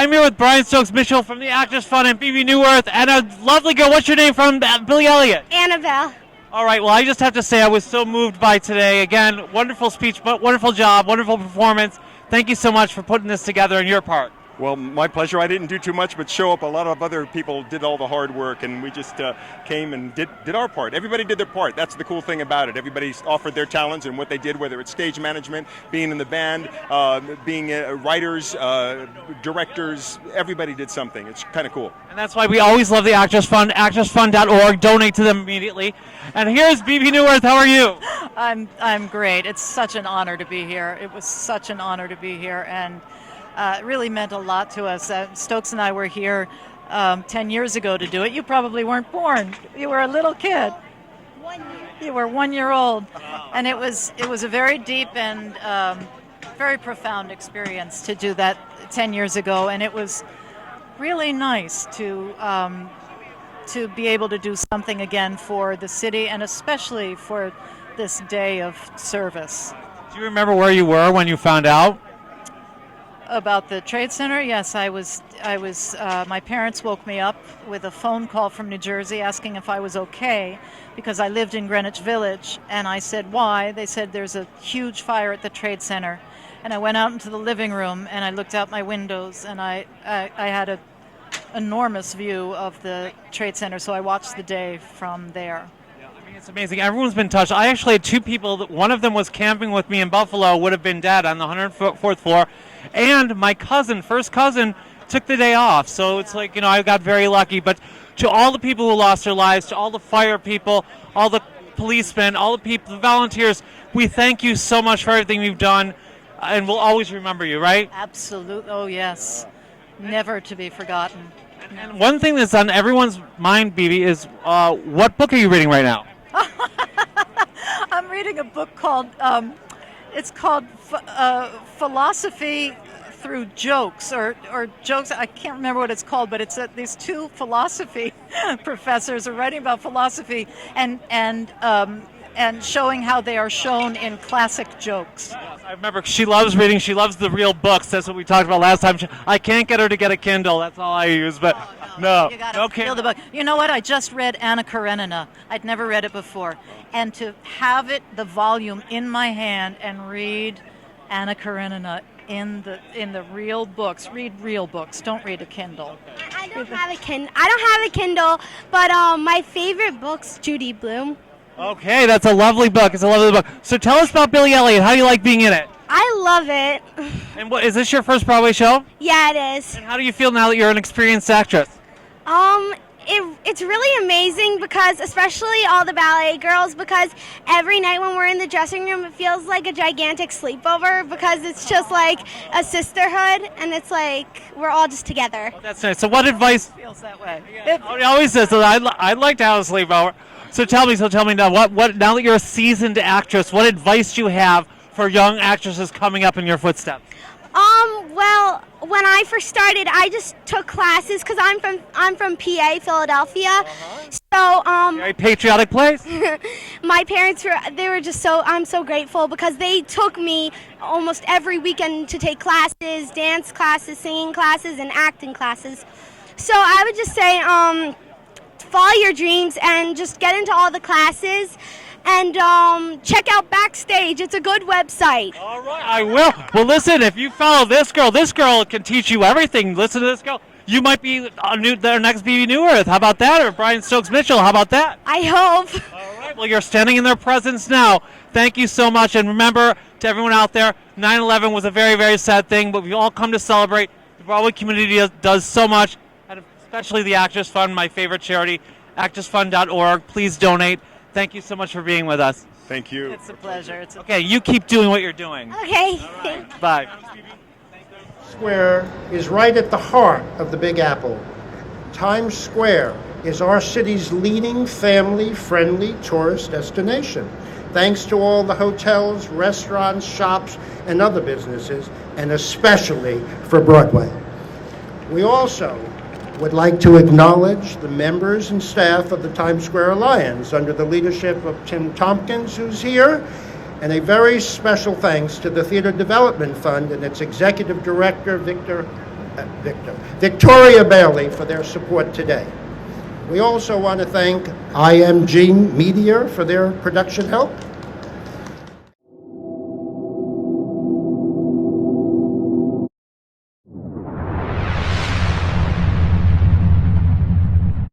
I'm here with Brian Stokes Mitchell from the Actors Fund and Bebe Neuwirth and a lovely girl. What's your name from Billy Elliot? Annabelle. All right, well, I just have to say I was so moved by today. Again, wonderful speech, but wonderful job, wonderful performance. Thank you so much for putting this together on your part. Well, my pleasure. I didn't do too much but show up. A lot of other people did all the hard work, and we just came and did our part. Everybody did their part. That's the cool thing about it. Everybody offered their talents and what they did, whether it's stage management, being in the band, being writers, directors. Everybody did something. It's kind of cool. And that's why we always love the Actors Fund, actorsfund.org. Donate to them immediately. And here's Bebe Neuwirth. How are you? I'm great. It's such an honor to be here. It was such an honor to be here, and it really meant a lot to us. Stokes and I were here 10 years ago to do it. You probably weren't born. You were a little kid. 1 year. You were 1 year old. And it was a very deep and very profound experience to do that 10 years ago. And it was really nice to be able to do something again for the city, and especially for this day of service. Do you remember where you were when you found out? About the Trade Center? Yes, I was. My parents woke me up with a phone call from New Jersey asking if I was okay, because I lived in Greenwich Village, and I said, why? They said there's a huge fire at the Trade Center, and I went out into the living room and I looked out my windows, and I had an enormous view of the Trade Center, so I watched the day from there. It's amazing. Everyone's been touched. I actually had two people. One of them was camping with me in Buffalo, would have been dead on the 104th floor. And my first cousin, took the day off. So it's like, I got very lucky. But to all the people who lost their lives, to all the fire people, all the policemen, all the people, the volunteers, we thank you so much for everything you've done. And we'll always remember you, right? Absolutely. Oh, yes. Never to be forgotten. And one thing that's on everyone's mind, Bebe, is what book are you reading right now? I'm reading a book called, it's called Philosophy Through Jokes, or Jokes, I can't remember what it's called, but it's these two philosophy professors are writing about philosophy and showing how they are shown in classic jokes. Yes, I remember she loves reading, she loves the real books, that's what we talked about last time. I can't get her to get a Kindle, that's all I use, but no. You gotta feel the book. You know what, I just read Anna Karenina. I'd never read it before. And to have the volume in my hand and read Anna Karenina in the real books. Read real books, don't read a Kindle. I don't have a Kindle, but my favorite book's Judy Blume. Okay, that's a lovely book. It's a lovely book. So tell us about Billy Elliot. How do you like being in it? I love it. And what is this your first Broadway show? Yeah, it is. And how do you feel now that you're an experienced actress? It's really amazing, because especially all the ballet girls, because every night when we're in the dressing room, it feels like a gigantic sleepover, because it's just like a sisterhood, and it's like we're all just together. Oh, that's nice. So what advice? It feels that way. It always says that. I'd like to have a sleepover. So tell me now, what now that you're a seasoned actress, what advice do you have for young actresses coming up in your footsteps? Well, when I first started, I just took classes, because I'm from PA, Philadelphia. So Very patriotic place. my parents were just I'm so grateful, because they took me almost every weekend to take classes, dance classes, singing classes, and acting classes. So I would just say follow your dreams and just get into all the classes. And check out Backstage. It's a good website. All right, I will. Well, listen, if you follow this girl can teach you everything. Listen to this girl. You might be their next Bebe Neuwirth. How about that? Or Brian Stokes Mitchell. How about that? I hope. All right, well, you're standing in their presence now. Thank you so much. And remember, to everyone out there, 9/11 was a very, very sad thing, but we all come to celebrate. The Broadway community does so much, and especially the Actors Fund, my favorite charity, actorsfund.org. Please donate. Thank you so much for being with us. Thank you. It's a pleasure. Okay, you keep doing what you're doing. Okay. Right. Bye. Square is right at the heart of the Big Apple. Times Square is our city's leading family-friendly tourist destination, thanks to all the hotels, restaurants, shops, and other businesses, and especially for Broadway. We also would like to acknowledge the members and staff of the Times Square Alliance under the leadership of Tim Tompkins, who's here, and a very special thanks to the Theater Development Fund and its executive director, Victor Victoria Bailey for their support today. We also want to thank IMG Media for their production help.